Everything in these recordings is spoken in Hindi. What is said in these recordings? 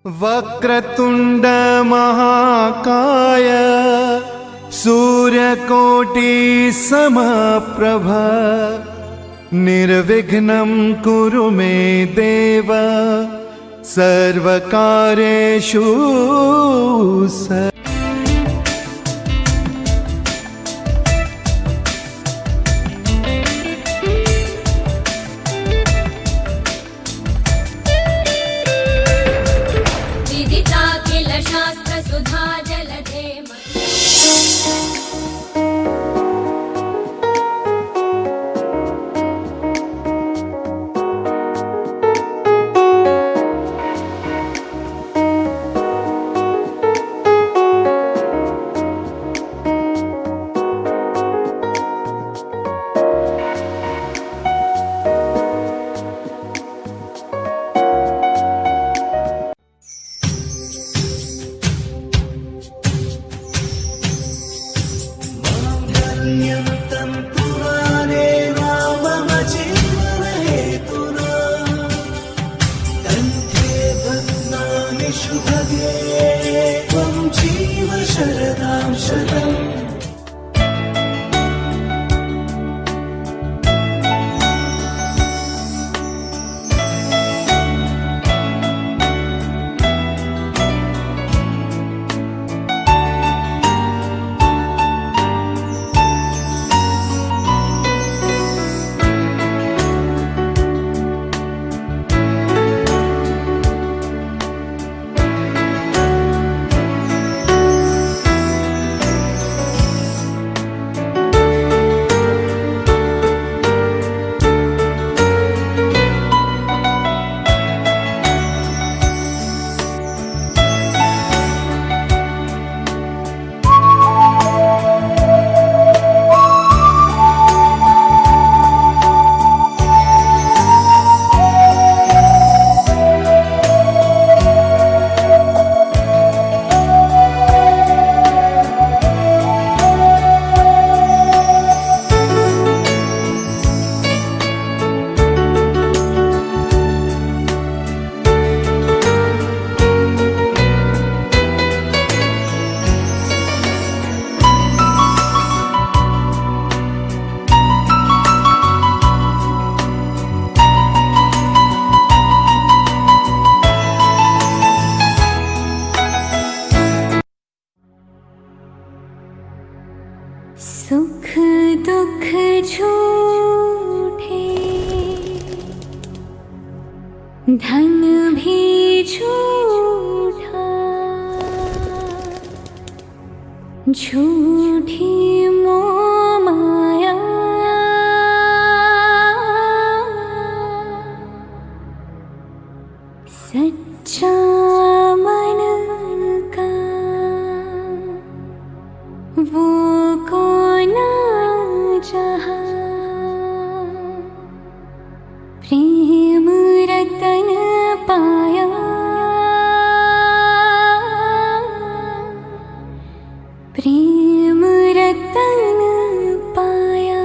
वक्रतुंड महाकाय सूर्यकोटि समप्रभ निर्विघ्नं कुरु मे देव सर्वकार्येषु सुख दुख झूठे धन भी झूठा झूठी मोह माया सच्चा मन का वो प्रेम रतन पाया प्रेम रतन पाया।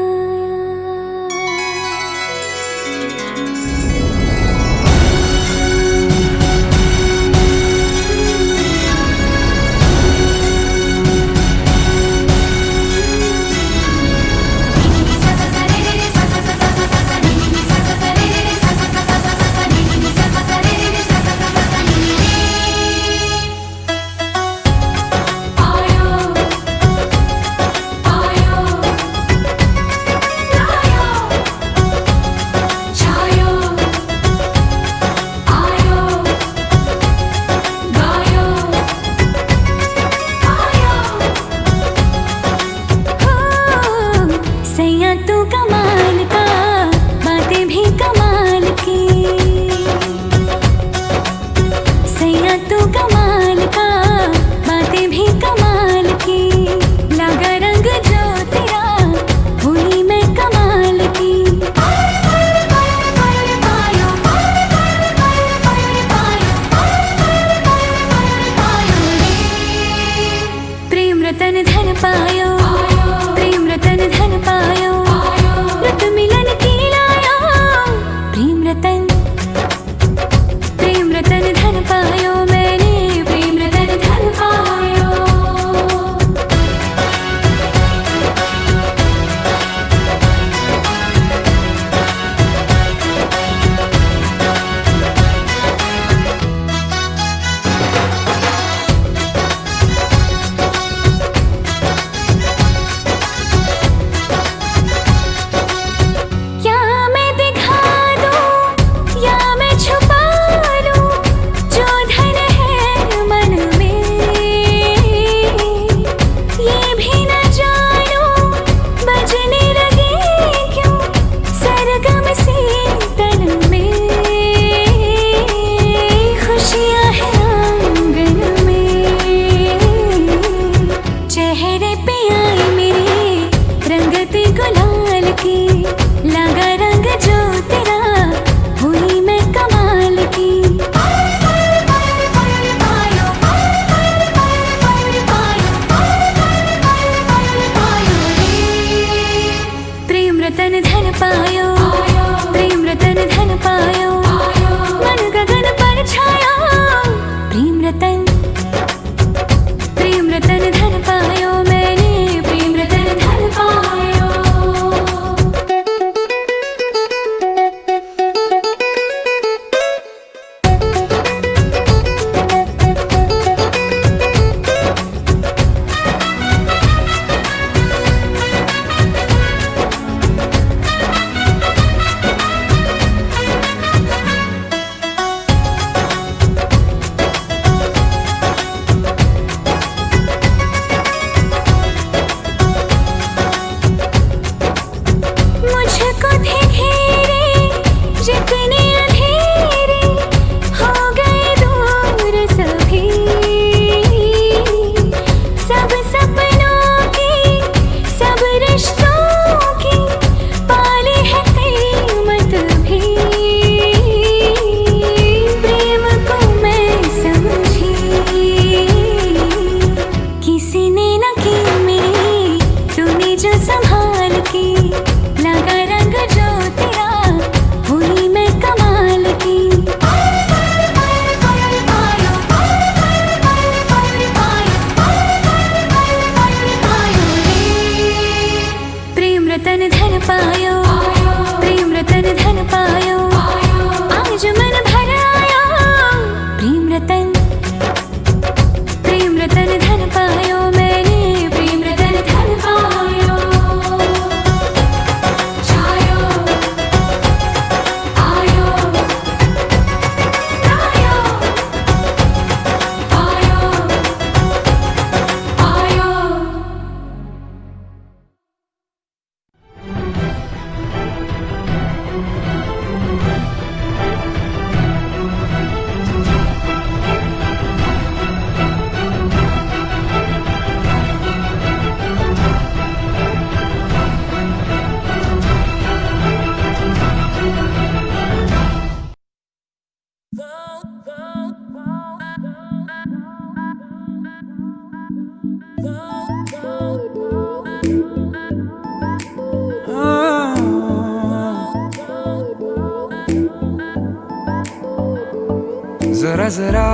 जरा जरा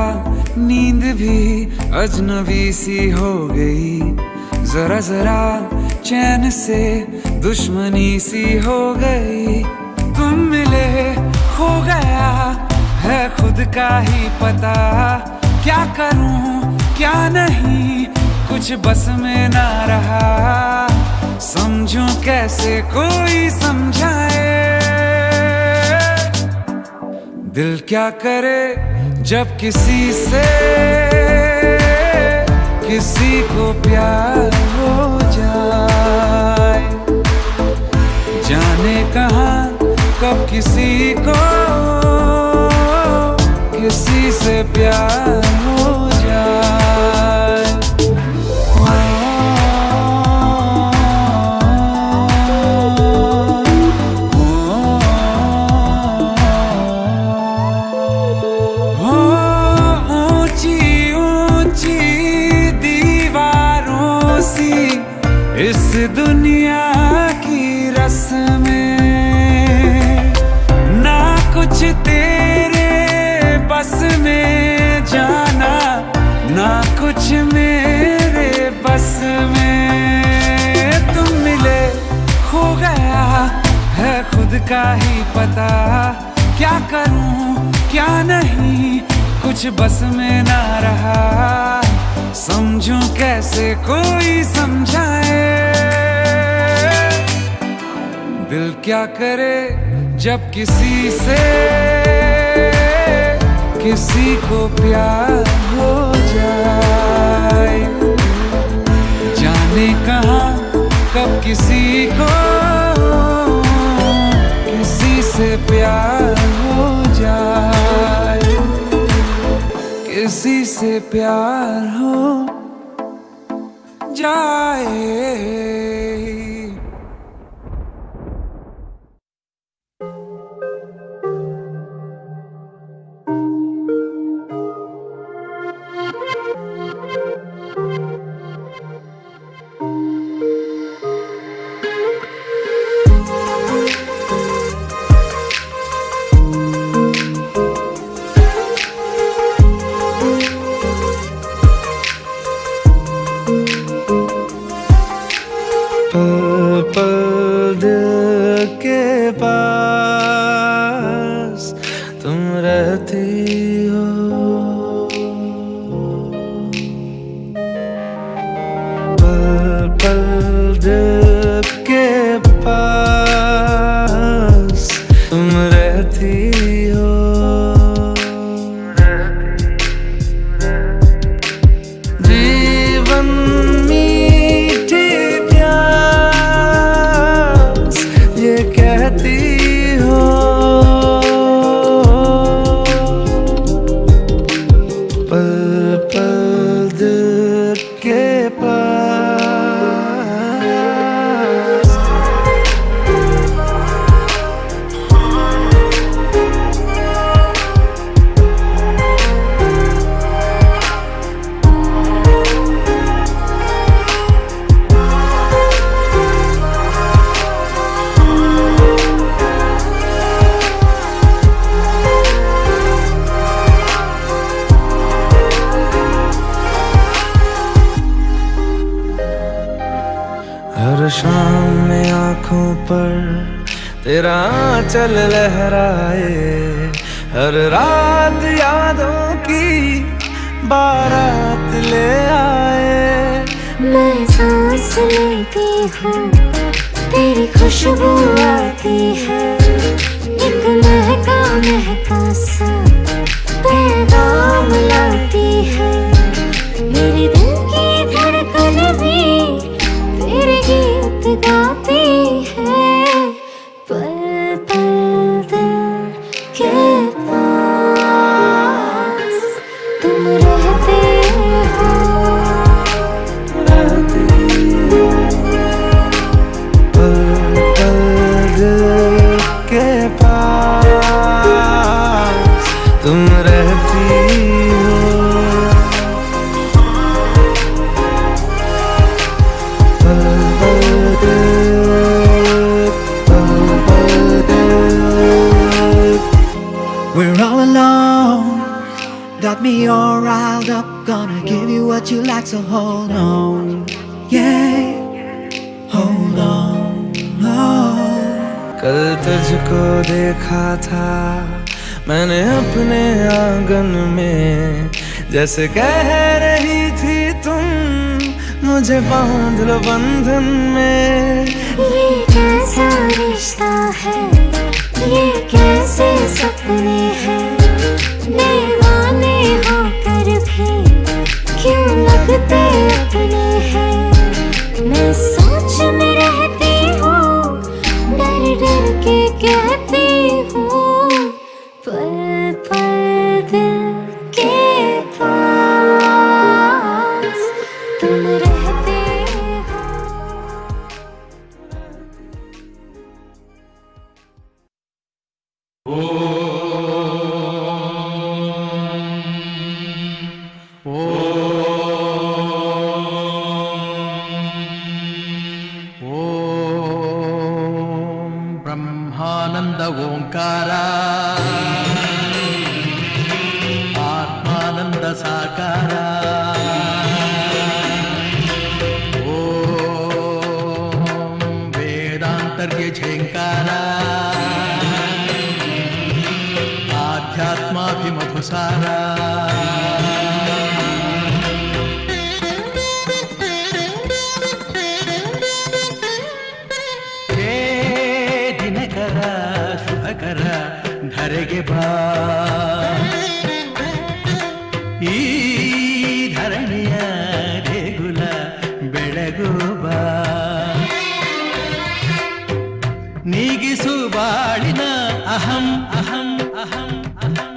नींद भी अजनबी सी हो गई, जरा जरा चैन से दुश्मनी सी हो गई। तुम मिले हो गया है खुद का ही पता, क्या करूं क्या नहीं कुछ बस में ना रहा। समझूं कैसे कोई समझाए, दिल क्या करे जब किसी से किसी को प्यार हो जाए। जाने कहाँ कब किसी को किसी से प्यार हो जाए। इस दुनिया की रस्में ना कुछ तेरे बस में जाना, ना कुछ मेरे बस में। तुम मिले हो गया है खुद का ही पता, क्या करूं क्या नहीं कुछ बस में ना रहा। समझूं कैसे कोई समझाए, दिल क्या करे जब किसी से किसी को प्यार हो जाए। जाने कहाँ कब किसी को किसी से प्यार हो जाए, किसी से प्यार हो जाए। हर शाम में आँखों पर तेरा आंचल लहराए, हर रात यादों की बारात ले आए। मैं सांस लेती हूँ तेरी खुशबू आती है, एक महका महका सा पैगाम लाती है। मेरे दिल की धड़कन भी तेरे गीत गाती है। पल पल दिल के पास तुम रहते हो, पल पल दिल के पास तुम रहती हो। We're all alone got me all riled up. Gonna give you what you like, so hold on. Yeah, hold on. Oh. कल तुझको देखा था मैंने अपने आंगन में, जैसे कह रही थी तुम मुझे बांध लो बंधन में। ये कैसा रिश्ता है, ये कैसे सपने हैं, दीवाने होकर भी क्यों लगते अपने हैं। मैं सोच में रहती हूँ, डर डर के कहती हूँ, पल पल दिल के पास तुम रहते हो। ಬ್ರಹ್ಮಾನಂದ ಓಂಕಾರ ಆತ್ಮಾನಂದ ಸಾಕಾರ ಓಂ ವೇದಾಂತರ್ಯ ಝೇಂಕಾರ ಆಧ್ಯಾತ್ಮಾಭಿಮಧುಸಾರ ಶುಭಕರ ಧರೆಗೆ ಬಾ, ಈ ಧರಣಿಯ ದೇಗುಲ ಬೆಳಗು ಬಾ, ನೀಗಿಸು ಬಾಳಿನ ಅಹಂ ಅಹಂ ಅಹಂ ಅಹಂ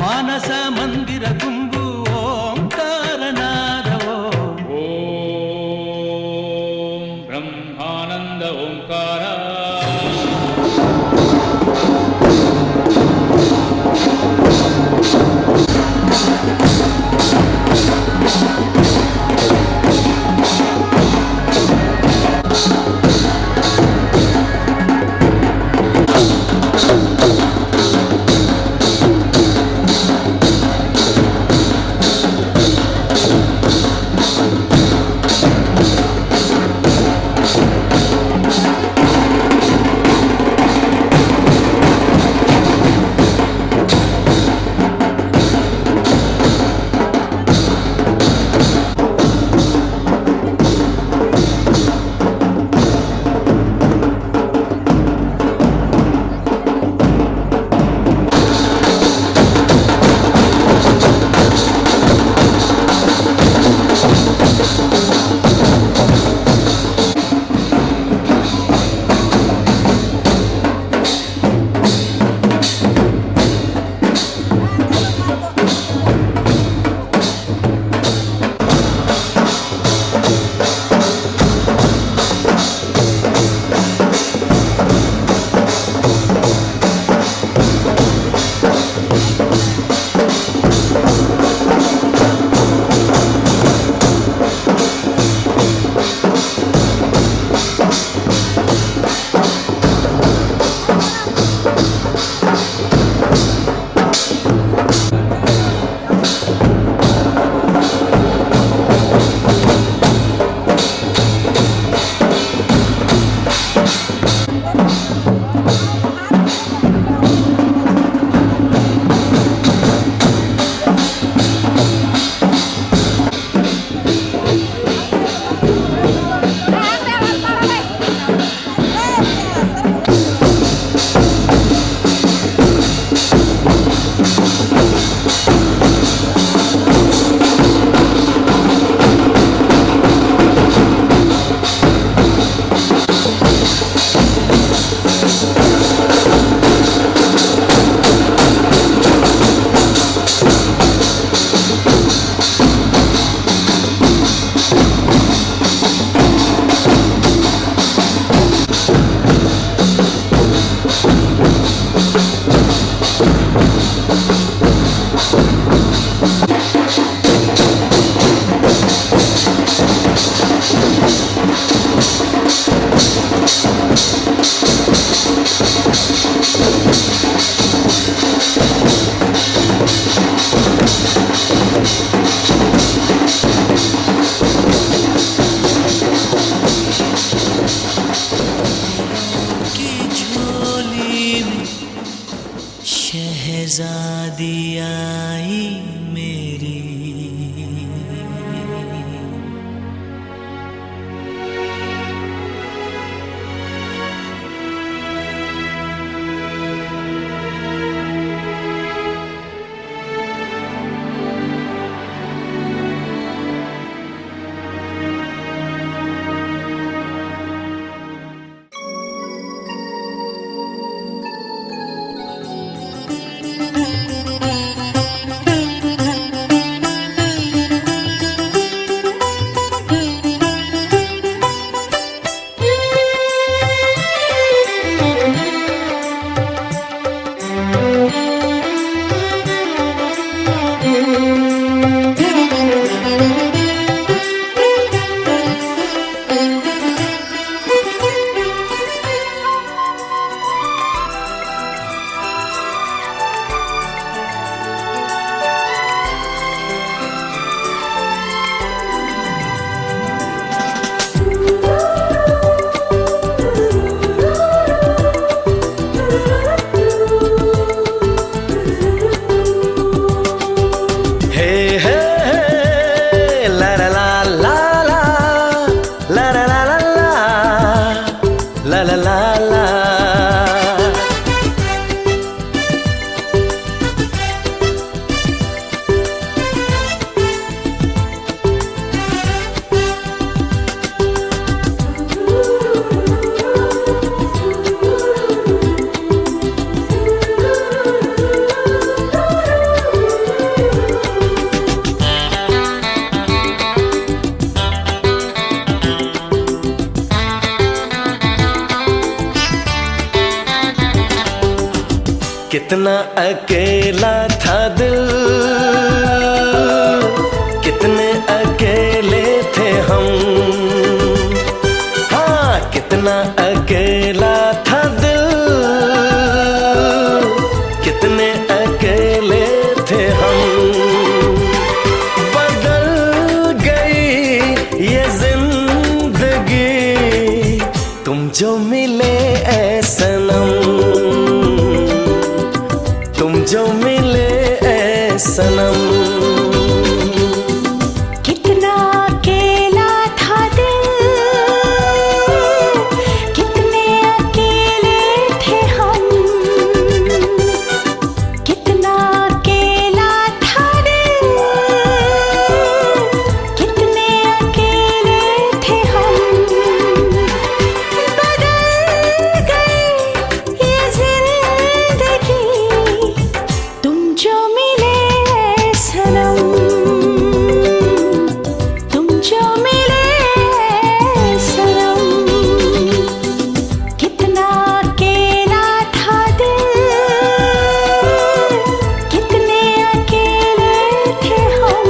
ಮಾನಸ ಮಂದಿರ ತುಂಬು ಓಂಕಾರನಾದವೋ ಓಂ ಬ್ರಹ್ಮಾನಂದ ಓಂಕಾರ याद आई मेरी। कितना अकेला था दिल, कितने अकेले थे हम। हाँ, कितना अकेला था दिल, कितने अकेले थे हम। बदल गई ये जिंदगी तुम जो मिले ऐ सनम, तुम जो मिले ऐ सनम। कितना अकेला था दिल, कितने अकेले थे हम। कितना अकेला था दिल, कितने अकेले थे हम। बदल गई ये जिंदगी तुम जो मिले ऐ सनम, तुम जो मिले ऐ सनम। कितना अकेला था दिल, कितने अकेले थे हम।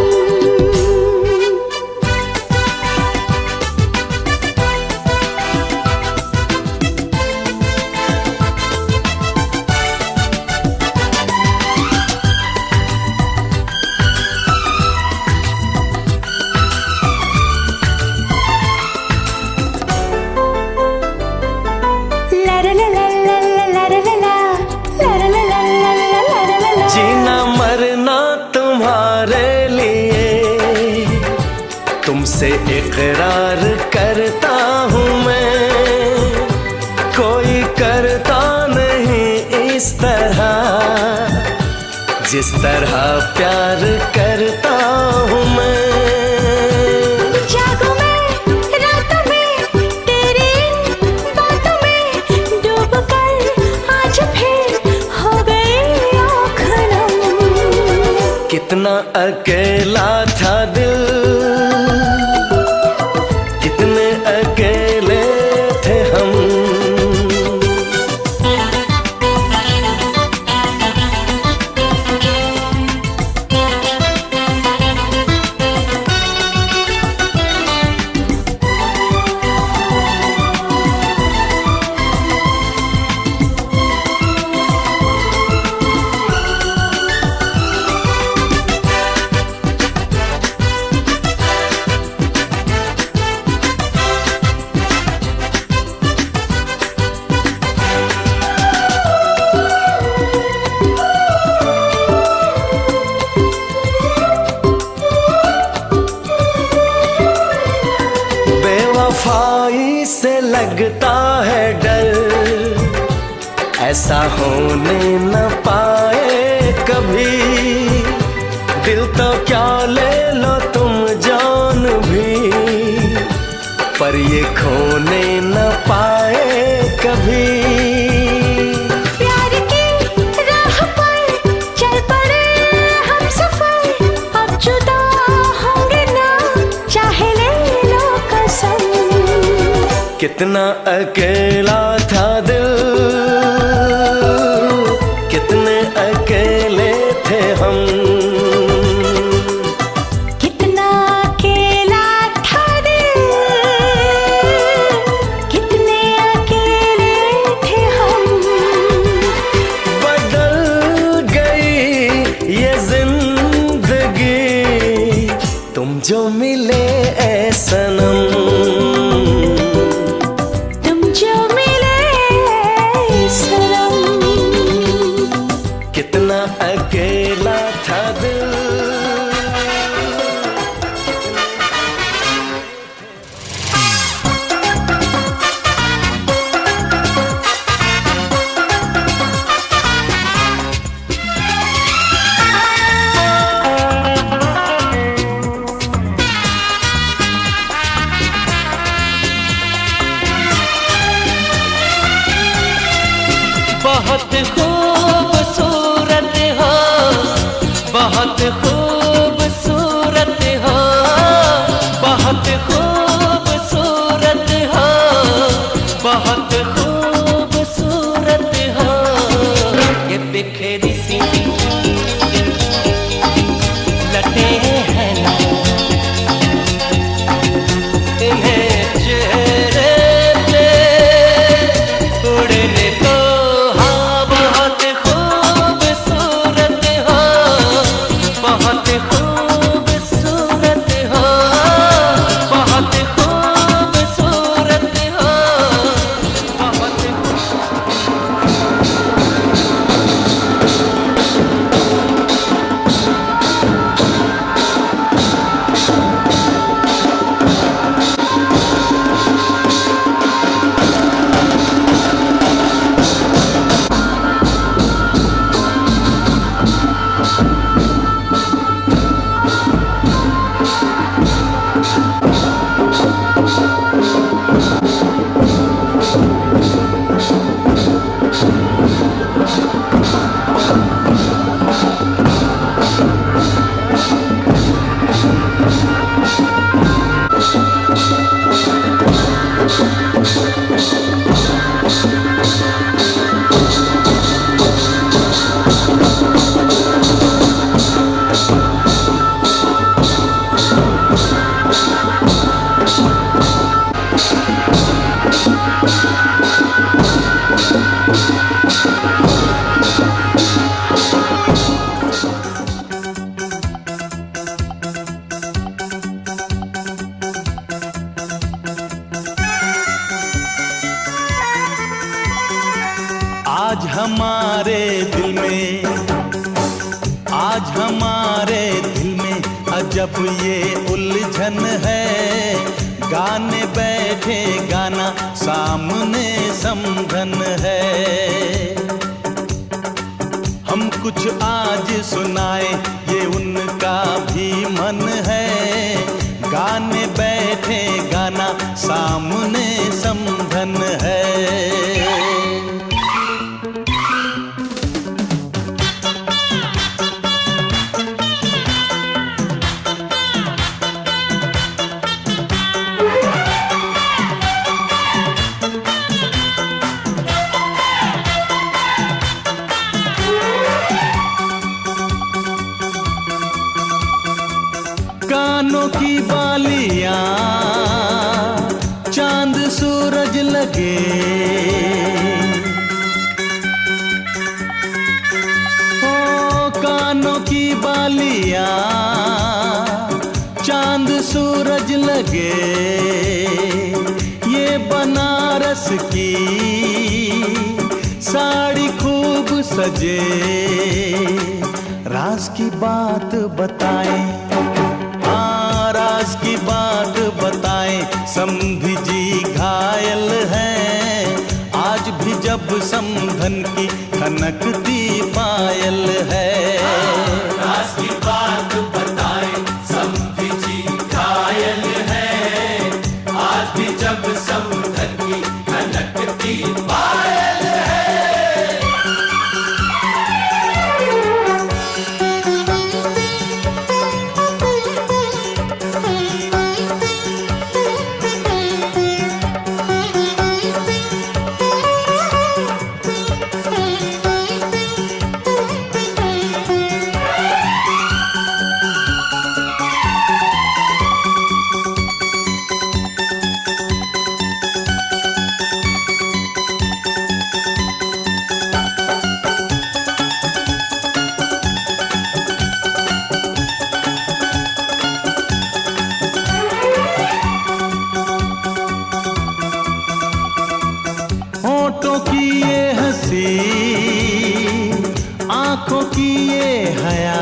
जीना मरना तुम्हारे लिए, तुमसे इकरार करता हूँ मैं। कोई करता नहीं इस तरह, जिस तरह प्यार करता हूँ मैं। जागूं मैं रातों में तेरी बातों में डूब कर आज फिर हो गई आँख नम। कितना अकेला था दिल, कितने अकेले थे हम। लगता है डर, ऐसा होने न पाए कभी। दिल तो क्या ले लो तुम जान भी, पर ये खोने न पाए कभी। प्यार की राह पर चल पड़े हम सफर, अब जुदा होंगे ना चाहे ले लो कसम। कितना अकेला था दिल, कितने अकेले थे हम। कितना अकेला था दिल, कितने अकेले थे हम। बदल गई ये जिंदगी तुम जो मिले ऐ सनम, तुम जो मिले सनम। कितना अकेला था दिल। बहुत खूबसूरत हो, बहुत खूबसूरत हो, बहुत खूबसूरत हो, बहुत खूबसूरत हो। ये बिखरी सी लटे हैं ना, इन्हें चेहरे पे उड़ने को। बहुत खूबसूरत हो, बहुत खूबसूरत हो, बहुत खूबसूरत हो, बहुत। आज हमारे दिल में, आज हमारे दिल में अजब ये उलझन है। गाने बैठे गाना सामने समझन है। हम कुछ आज सुनाए ये उनका भी मन है। गाने बैठे गाना सामने समझन है। कानों की बालियां चांद सूरज लगे, ओ कानों की बालियां चांद सूरज लगे। ये बनारस की साड़ी खूब सजे। राज की बात बताएं, राज की बात बताएं, समधी जी घायल हैं। आज भी जब समधन की खनकती पायल है। राज की बात बताएं, समधी जी घायल हैं। आज भी जब समधन की खनकती पायल है। होठों की ये हंसी, आंखों की ये हया,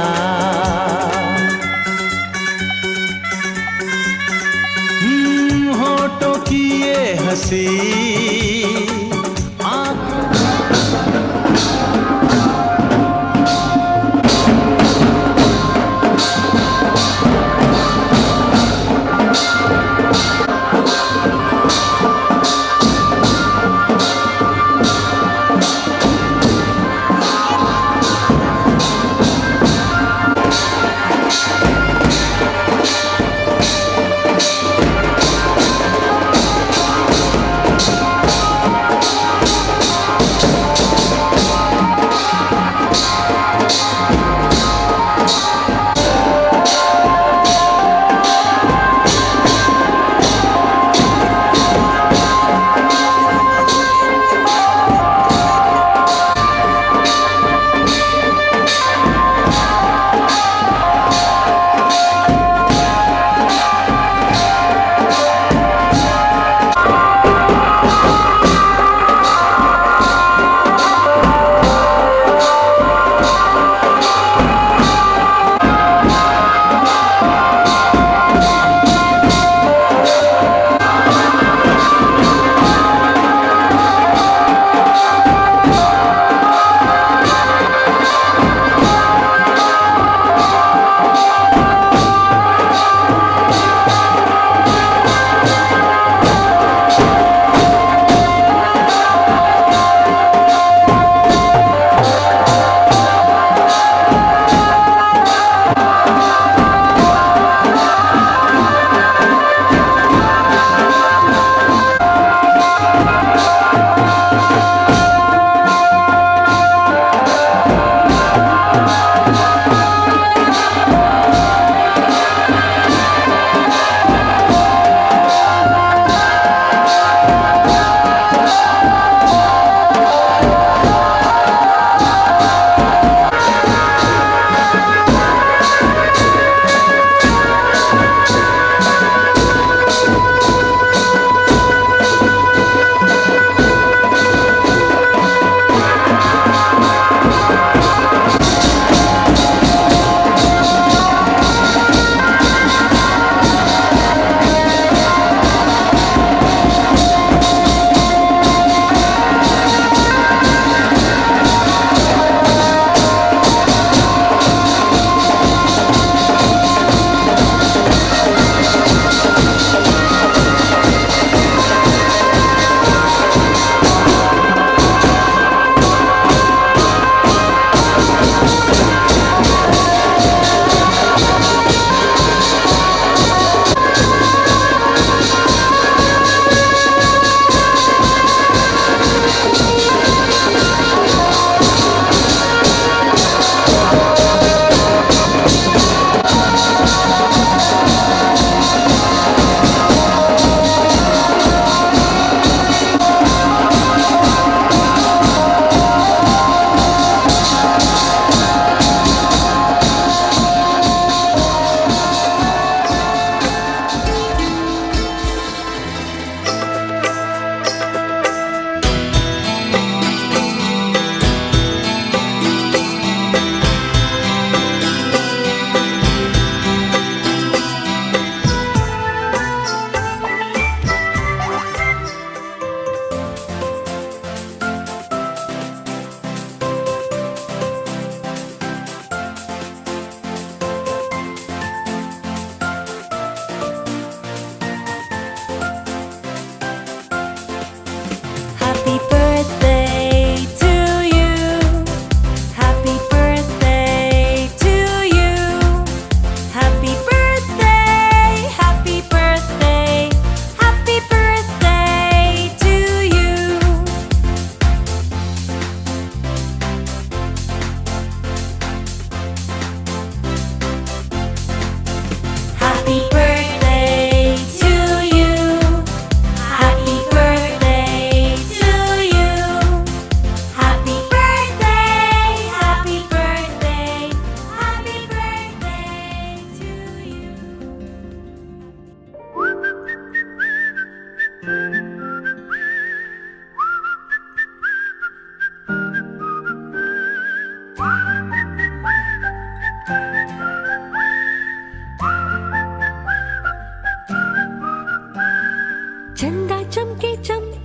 होठों की ये हंसी,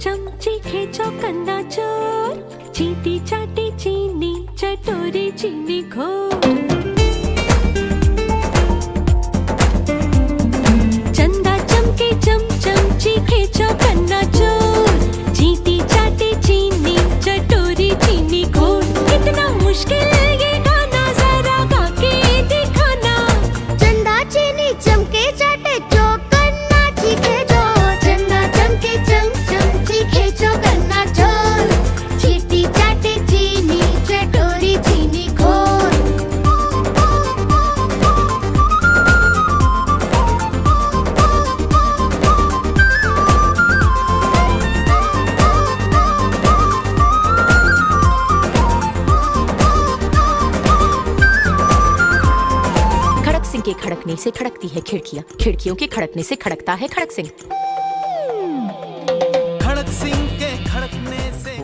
चमची खेचो कंदा चोर चीटी चाटी चीनी चटोरी चीनी घोर चंदा चमके चम चमची खेचो कंदा चोर चीटी चाटी चीनी चटोरी चीनी घोर कितना मुश्किल ये गाना जरा गा के दिखाना चंदा चीनी चमके चाटे चौकन नाची खेचो चंदा चमके चम चमची खेचो गन्ना चोर चीटी चाटे चीनी चटोरी चीनी घोर खड़क सिंह के खड़कने से खड़कती है खिड़कियां, खिड़कियों के खड़कने से खड़कता है खड़क सिंह। खड़क सिंह के खड़कने से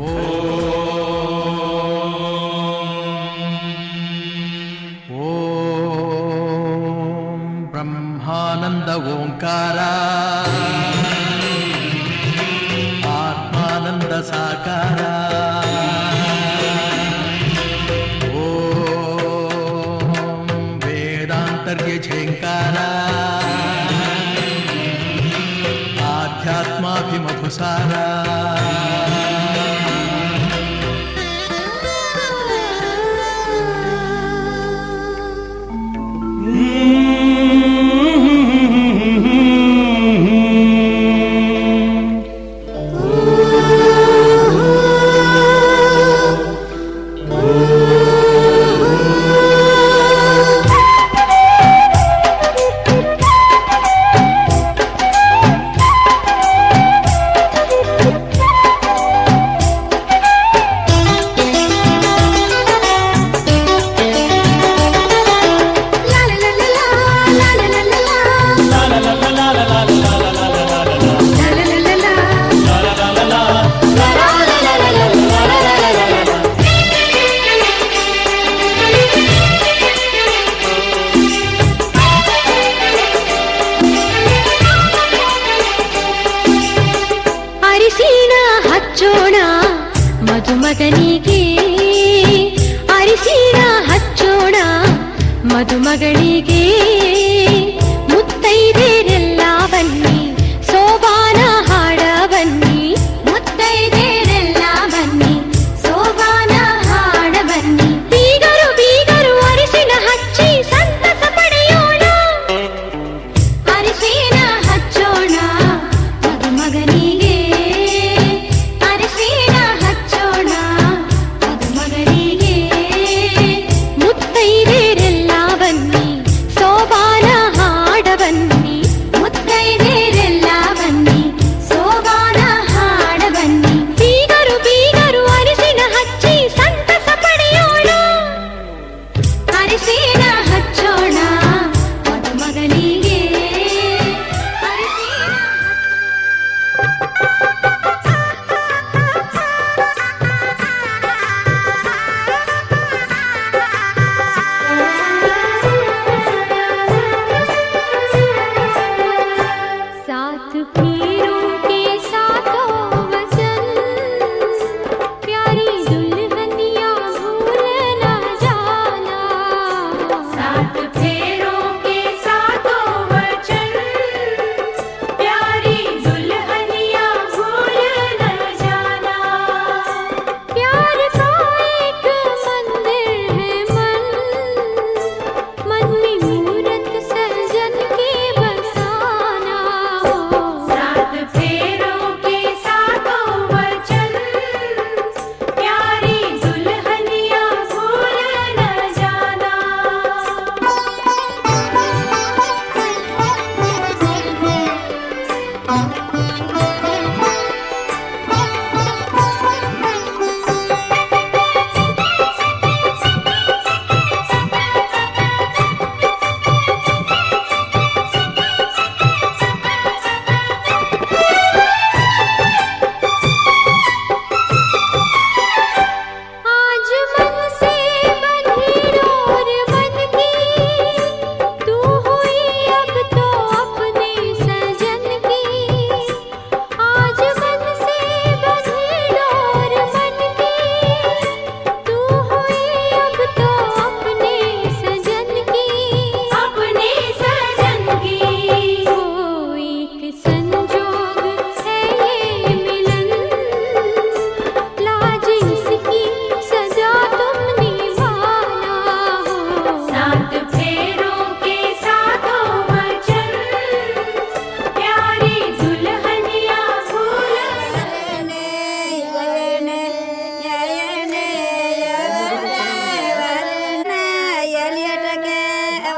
ओम ब्रह्मानंद ओंकारा आत्मानंद साकारा ओम वेदांतर्य झेंकारा आध्यात्माभिमधुसारा ಅರಿಶಿಣ ಹಚ್ಚೋಣ ಮಧುಮಗನಿಗೆ ಅರಿಶಿಣ ಹಚ್ಚೋಣ ಮಧುಮಗಳಿಗೆ ಮುತ್ತೈದೆರೆಲ್ಲ ಬನ್ನಿ ಸೋಬಾನ ಹಾಡ ಬನ್ನಿ ಮುತ್ತೈದೆರೆಲ್ಲ ಬನ್ನಿ ಸೋಬಾನ ಹಾಡ ಬನ್ನಿ ಬೀಗರು ಬೀಗರು ಅರಿಶಿಣ ಹಚ್ಚಿ ಸಂತಸ ಪಡೆಯೋಣ ಅರಿಶಿಣ ಹಚ್ಚೋಣ ಮಧುಮಗನಿಗೆ ಅರಿಶಿಣ ಹಚ್ಚೋಣ ಮಧುಮಗನಿಗೆ ಮುತ್ತೈದೆರೆಲ್ಲ ಬನ್ನಿ ಸೋಬಾನ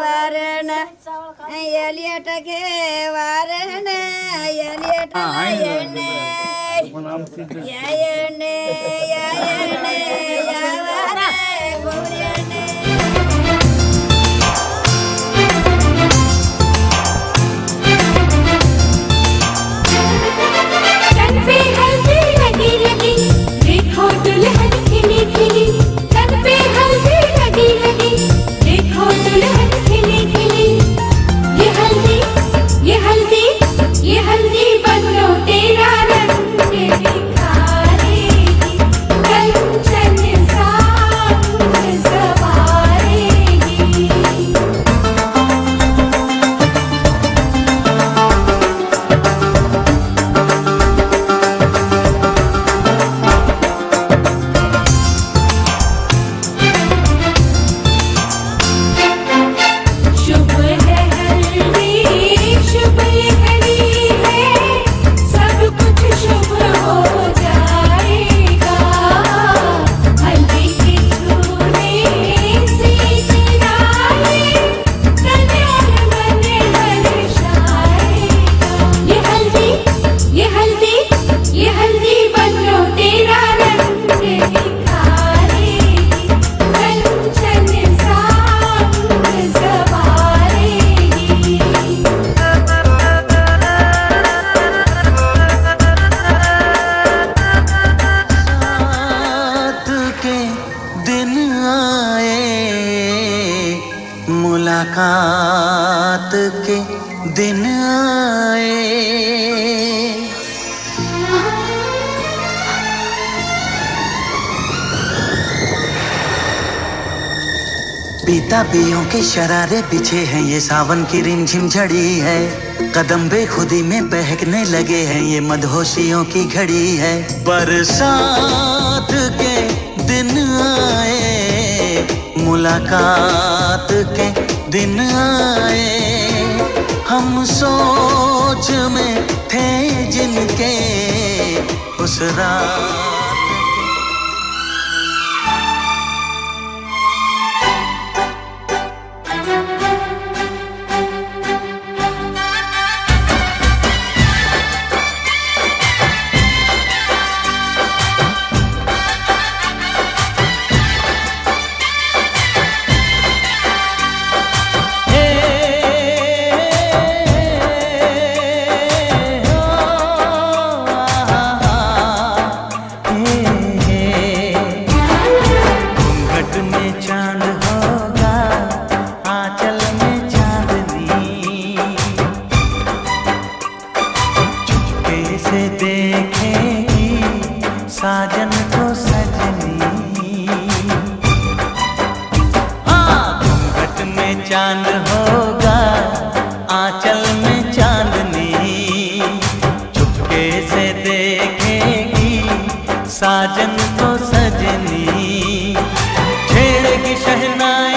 वारण एलियट के वारण एलियट यायने यायने यायने यावारे गोरियने तन पे हल्दी लगी लगी देखो दुल्हन खिली खिली तन पे हल्दी लगी लगी देखो दुल्हन खिली खिली ये हल्दी ये हल्दी ये हल्दी बनो तेरा रंग दिखाएगी कंचन सांग सवारेगी शुभ है हल्दी शुभ ये घड़ी है सब कुछ शुभ हो जाएगा हल्दी के छूने से चिराए कल्याण मन हर्षाएगा ये हल्दी ये हल्दी ये हल्दी बनो तेरा रंग दिखाएगी कंचन सांग सवारेगी रात के दिन आए मुलाकात के दिन आए पीता पियों के शरारे बिछे हैं ये सावन की रिमझिम झड़ी है कदम बेखुदी में बहकने लगे हैं ये मदहोशियों की घड़ी है बरसात के दिन आए मुलाकात के दिन आए हम सोच में थे जिनके उस रात साजन को सजनी घूंघट में चांद होगा आंचल में चांदनी चुपके से देखेगी साजन को सजनी छेड़ेगी शहनाई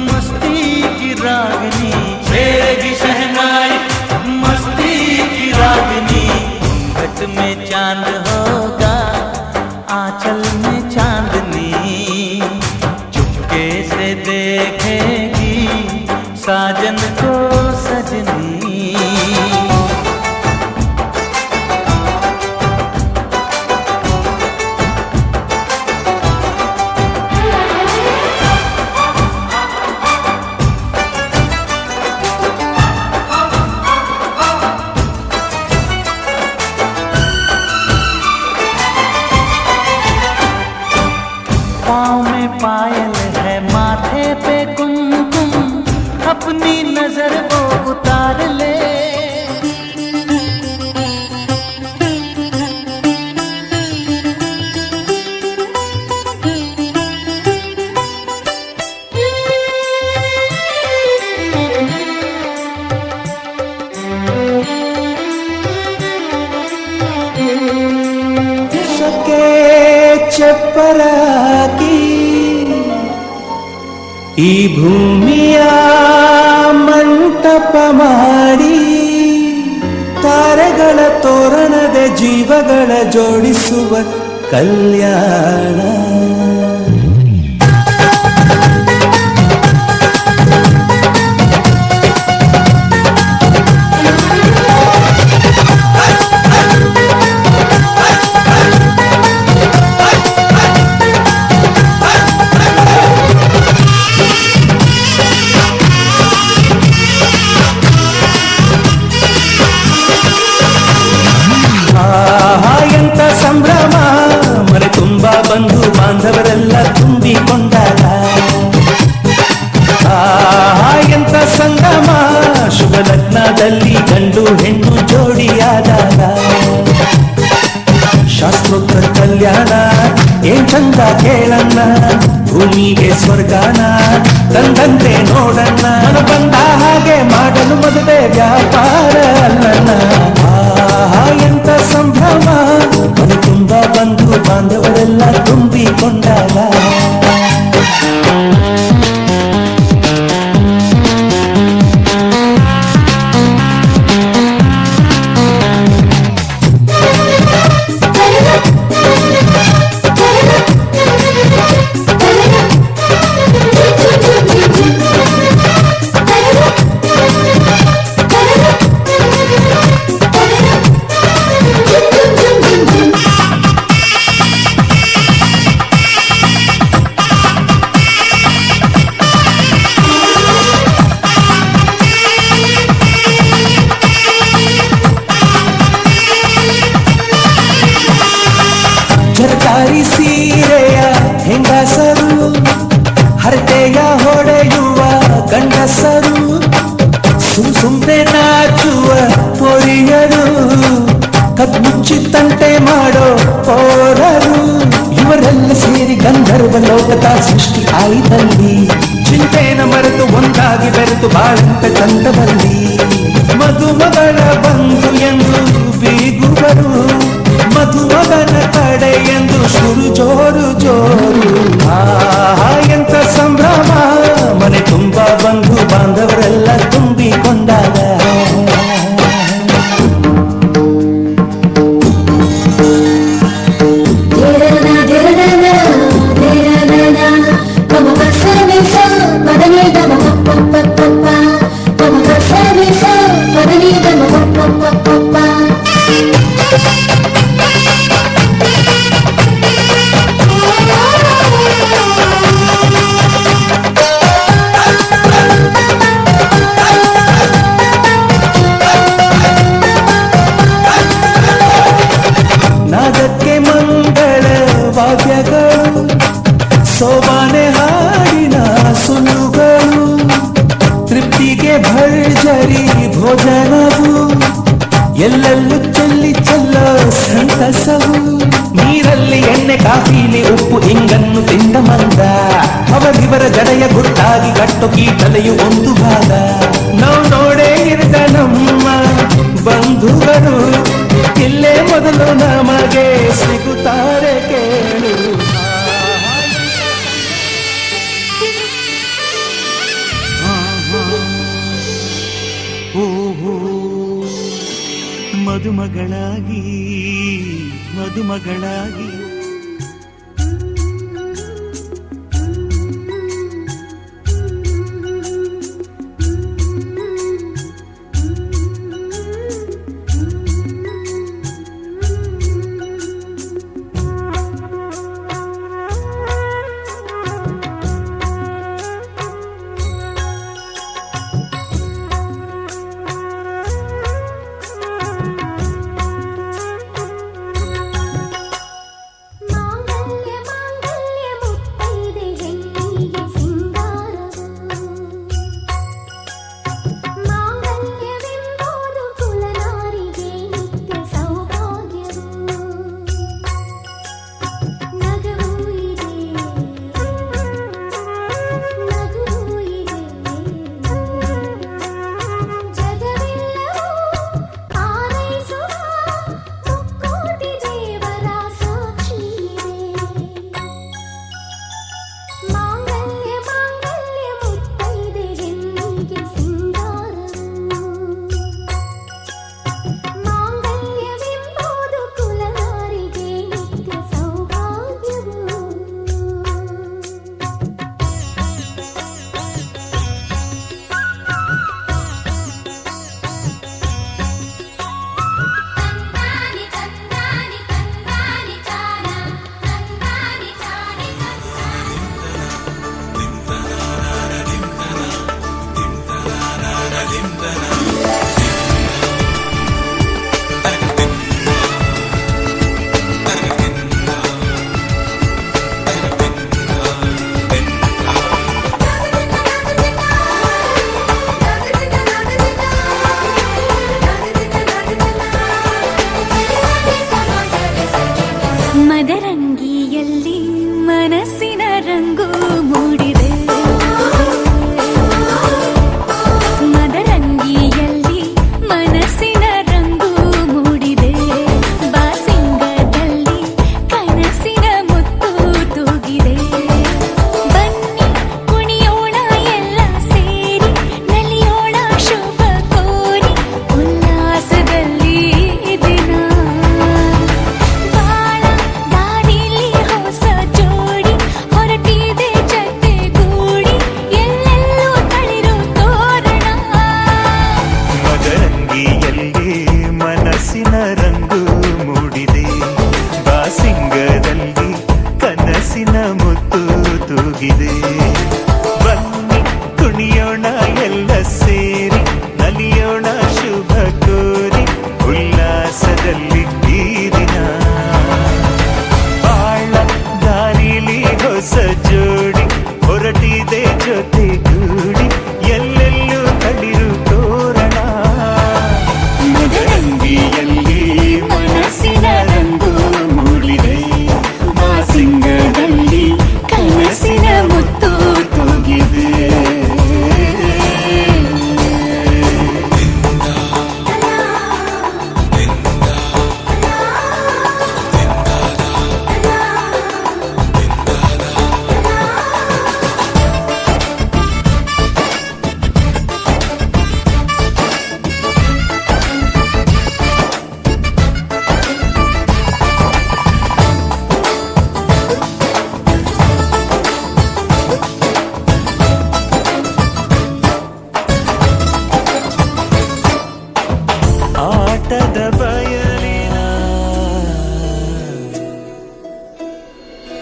मस्ती की रागनी छेड़ेगी शहनाई मस्ती की रागनी घूंघट में चांद होगा आंचल में चांदनी चुपके से देखेगी साजन को सजनी पाँव में पायल है माथे पे कुमकुम अपनी नजर वो उतार ले ಸಕೆ ಚಪ್ಪರಾಗಿ ಈ ಭೂಮಿಯ ಮಂಟಪ ಮಾಡಿ ತಾರೆಗಳ ತೋರಣದ ಜೀವಗಳ ಜೋಡಿಸುವ ಕಲ್ಯಾಣ ಶುಭ ಲಗ್ನದಲ್ಲಿ ಗಂಡು ಹೆಣ್ಣು ಜೋಡಿಯಾದಾಗ ಶಾಸ್ತ್ರೋಕ್ತ ಕಲ್ಯಾಣ ಏನ್ ಚಂದ ಕೇಳಣ್ಣ, ಭೂಮಿಗೆ ಸ್ವರ್ಗಾನ ತಂದಂತೆ ನೋಡಣ್ಣ, ಮನ ಬಂದ ಹಾಗೆ ಮಾಡಲು ಮದುವೆ ವ್ಯಾಪಾರ ಅಲ್ಲಣ್ಣ. ಆಹಾ ಎಂತ ಸಂಭ್ರಮ, ಮನ ತುಂಬ ಬಂಧು ಬಾಂಧವರೆಲ್ಲ ತುಂಬಿಕೊಂಡಾಗ ಜರತಾರಿ ಸೀರೆಯ ಹೆಂಗಸರು, ಹರಟೆಯ ಹೊಡೆಯುವ ಗಂಡಸರು, ಸುಮ್ನೆ ನಾಚುವ ಪೊರಿಯರು, ಕದ್ಮುಚ್ಚಿ ತಂಟೆ ಮಾಡೋ ಪೋರರು, ಇವರೆಲ್ಲ ಸೇರಿ ಗಂಧರ್ವ ಲೋಕದ ಸೃಷ್ಟಿ ಆಯಿತಲ್ಲಿ. ಚಿಂತೆನ ಮರೆತು ಒಂದಾಗಿ ಬೆರೆತು ಬಾಳಂತ ಚಂದದಲ್ಲಿ ಮಧುಮಗಳ ಬಂಧು ಎಂದು ಬೀಗುವರು, ಮಧುಮಗನ ಕಡೆ ಎಂದು ಶುರು ಜೋರು ಜೋರು. ಆಹಾ ಎಂತ ಸಂಭ್ರಮ, ಮನೆ ತುಂಬ ಬಂಧು ಬಾಂಧವರೆಲ್ಲ ತುಂಬಿಕೊಂಡಾಗ ನಾದಕ್ಕೆ ಮಂಗಳ ವಾದ್ಯಗಳು, ಸೋಬಾನೆ ಹಾಡಿನ ಸುಳ್ಳುಗಳು, ತೃಪ್ತಿಗೆ ಭರ್ಜರಿ ಭೋಜನವು, ಎಲ್ಲೆಲ್ಲೂ ಚೆಲ್ಲಿ ಚೆಲ್ಲೋ ಸಂತಸವು. ನೀರಲ್ಲಿ ಎಣ್ಣೆ ಕಾಫಿಲಿ ಉಪ್ಪು ಹಿಂಗನ್ನು ತಿಂದ ಮಂದ, ಅವರಿವರ ಜಡೆಯ ಗುಟ್ಟಾಗಿ ಗಟ್ಟು ಕೀಟಲೆಯು ಒಂದು ಭಾಗ. ನಾವು ನೋಡೇ ಇರದ ನಮ್ಮ ಬಂಧುಗಳು ಇಲ್ಲೇ ಮೊದಲು ನಮಗೆ ಸಿಗುತ್ತಾರೆ ಕೇಳು. ಮದುಮಗಳಾಗಿ ಮದುಮಗಳಾಗಿ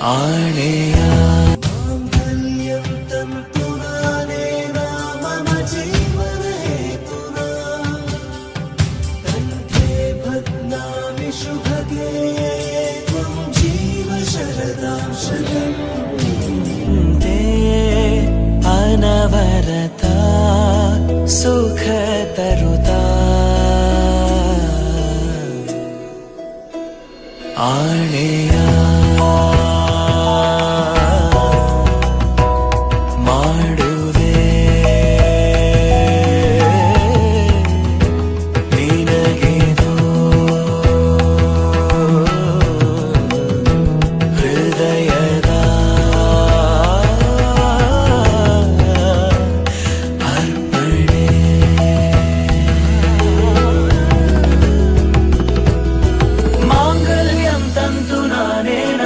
आणेय अनवरता सुख तरुता आणेय ಮಾಡುವೆ ನಿನಗಿದು ಹೃದಯದ ಅರ್ಪಣೆ ಮಾಂಗಲ್ಯಂ ತಂತು ನಾನೇನ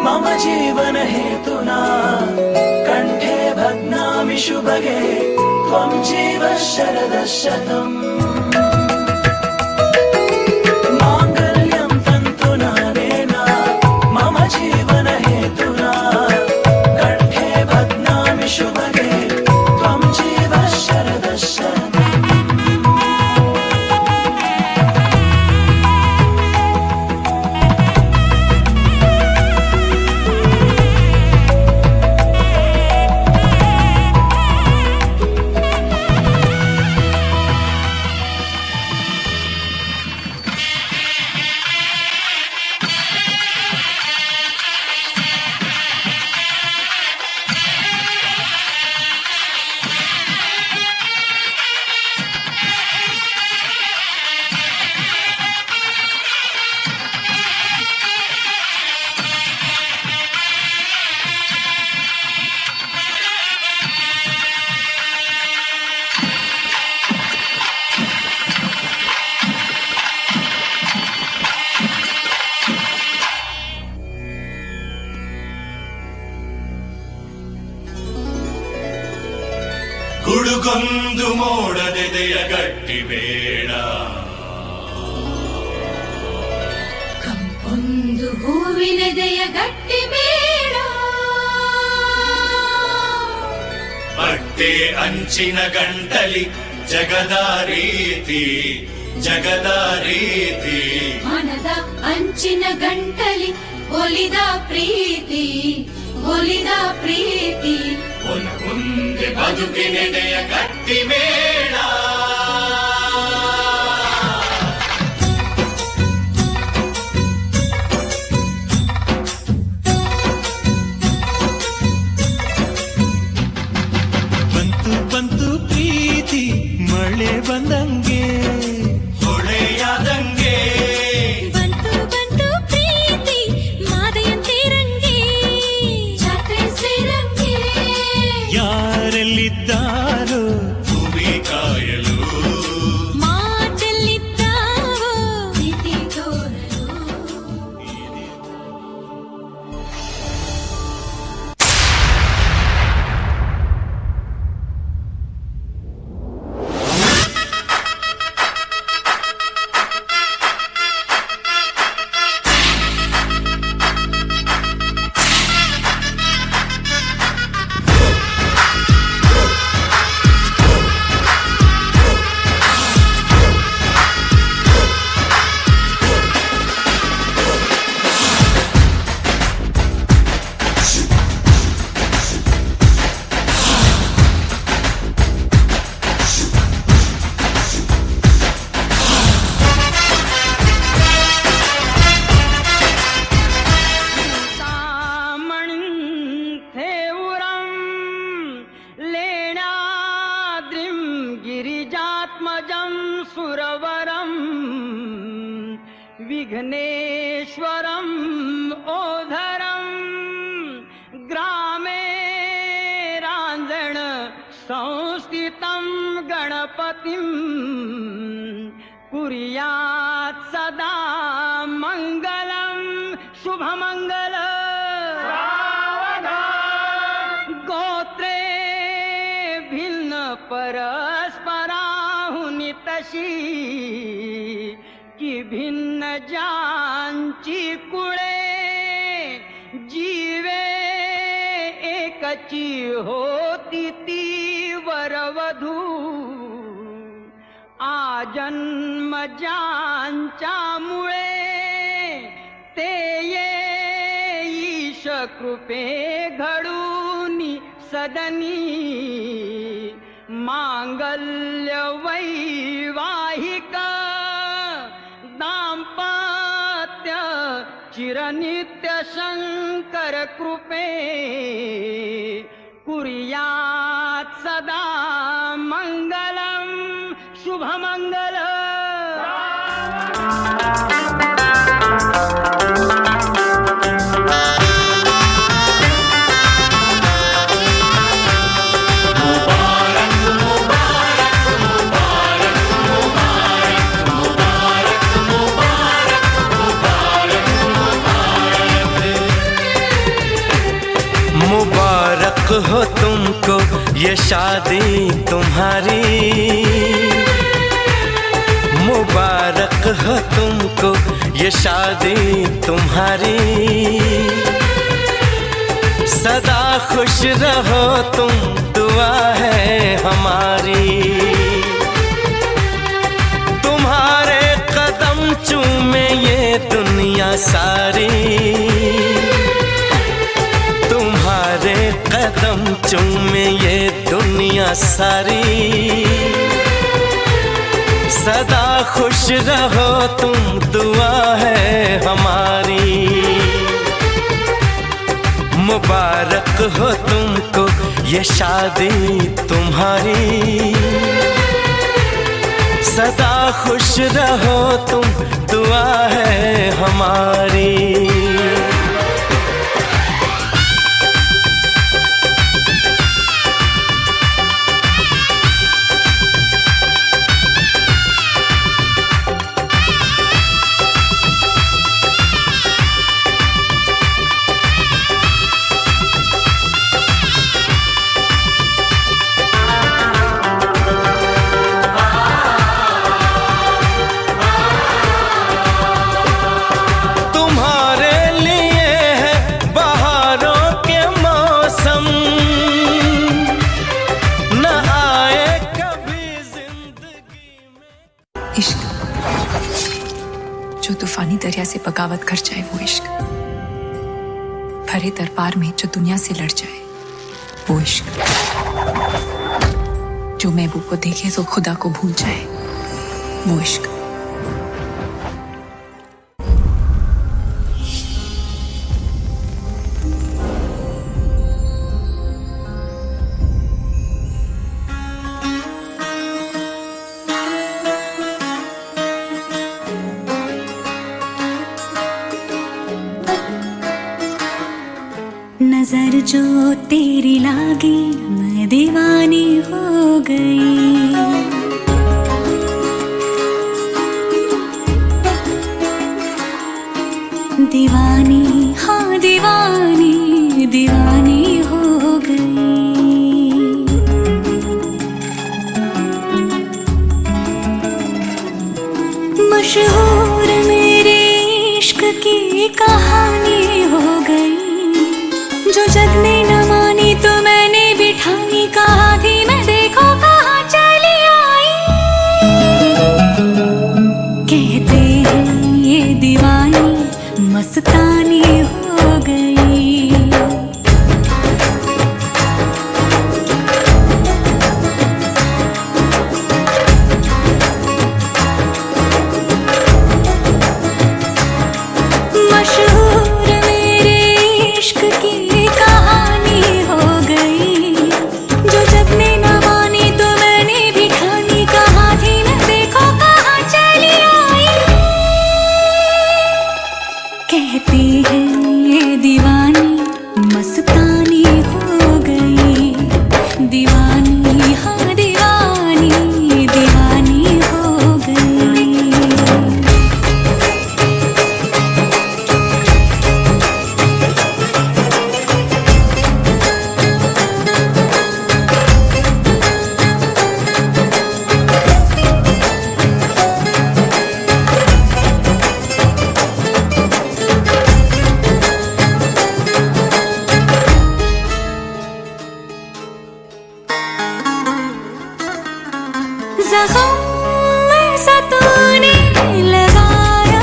ಮಮ ಜೀವನ ಹೇತುನಾ ಕಂಠೆ ಭಗ್ನಾಮಿ ಶುಭಗೆ ತ್ವಂ ಜೀವ ಶರದ ಶತಂ ಮಾಂಗಲ್ಯಂ ತಂತು ನಾನೇನ ಮಮ ಜೀವನ ಹೇತುನಾ ಕಂಠೆ ಭಗ್ನಾಮಿ ಶುಭಗೆ ತ್ವಂ ಜೀವ ಶರದ ಶತಂ ಗುಡುಗೊಂದು ಮೋಡದೆದೆಯ ಗಟ್ಟಿ ಬೇಡ ಕಂಪೊಂದು ಹೂವಿನೆದೆಯ ಗಟ್ಟಿ ಬೇಡ ಬಟ್ಟೆ ಅಂಚಿನ ಗಂಟಲಿ ಜಗದ ರೀತಿ ಜಗದ ರೀತಿ ಮನದ ಅಂಚಿನ ಗಂಟಲಿ ಒಲಿದ ಪ್ರೀತಿ ಒಲಿದ ಪ್ರೀತಿ ಮುಂದೆ ಬದುಕಿನೆದೆಯ ಗಟ್ಟಿ ಬೇಡ ಬಂತು ಬಂತು ಪ್ರೀತಿ ಮಳೆ ಬಂದಂಗೆ ಹೊಳೆಯಾದಂಗೆ ಬಂತು ಬಂತು ಪ್ರೀತಿ ಮಾದೆಯಂತಿರಂಗೆ ಜಾತ್ರೆ ಸೇರಂಗೆ ಯಾರೆಲ್ಲಿದ್ದಾರೋ ಭೂಮಿ ಕಾಯಲು ಮಾತೆಲ್ಲಿದ್ದಾವೋ ಪ್ರೀತಿ ತೋರಲು गिरिजात्मजं सुरवरं विघ्नेश्वरम् ओधरं ग्रामे रांजण संस्थितं गणपतिं कुर्यात् सदा मंगलं शुभमंगल गोत्रे भिन्न परस्पराहुनि तशी की भिन्न जानची कुळे जी त्याची होती ती वरवधू आजन्म ज्यांच्यामुळे ते ईश कृपे घडून सदनी मांगल्य वैवाहिक दाम्पत्य चिरनित्य शंकर कृपे कुर्यात् सदा मंगलम शुभमंगल मुबारक हो तुमको ये शादी तुम्हारी, मुबारक हो तुमको ये शादी तुम्हारी। सदा खुश रहो तुम दुआ है हमारी। तुम्हारे कदम चूमे ये दुनिया सारी, तुम्हारे कदम चूमे ये दुनिया सारी। सदा खुश रहो तुम दुआ है हमारी। मुबारक हो तुमको ये शादी तुम्हारी। सदा खुश रहो तुम दुआ है हमारी। इश्क जो तूफानी दरिया से बगावत कर जाए, वो इश्क भरे दरबार में जो दुनिया से लड़ जाए, वो इश्क जो महबूब को देखे तो खुदा को भूल जाए, वो इश्क। नजर जो तेरी लागी मैं दीवानी हो गई। दीवानी हाँ दीवानी दीवानी हो गई। मशहूर मेरे इश्क की कहानी हो गई। जो जग ने न मानी तो मैंने भी ठानी, कहा थी मैं देखो कहाँ चली आई। कहते हैं ये दीवानी मस्तानी हो गई। मशहूर मेरे इश्क की कहानी जख्म ऐसा तूने लगाया,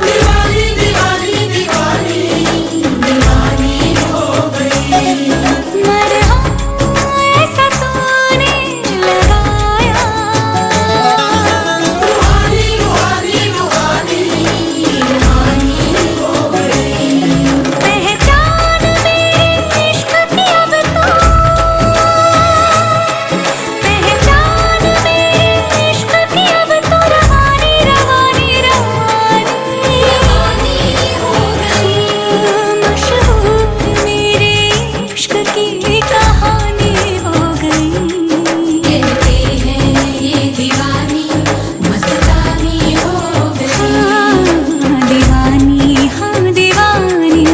दीवानी दीवानी दीवानी दीवानी हो गई। मरहम ऐसा तूने लगाया, रूहानी रूहानी रूहानी रूहानी हो गई। पहचान मेरे इश्क की अब तो, पहचान मेरे इश्क की अब तो रवानी रवानी रवानी हो गई। मशहूर मेरे इश्क की कहानी हो गई। कहते हैं ये दीवानी मस्तानी हो गई। दीवानी हाँ दीवानी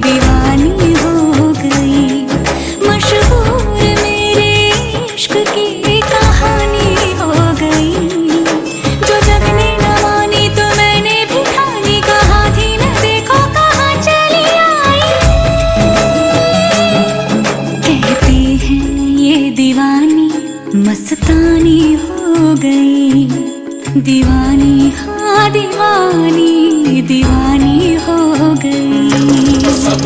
दीवानी हो गई। मशहूर मेरे इश्क की कहानी हो गई। जो जग ने न मानी तो मैंने भी ठानी, कहा थी न देखो कहाँ चली आई। कहते हैं ये दीवानी मस्तानी हो गई। दीवानी हाँ दीवानी दीवानी हो गई। सब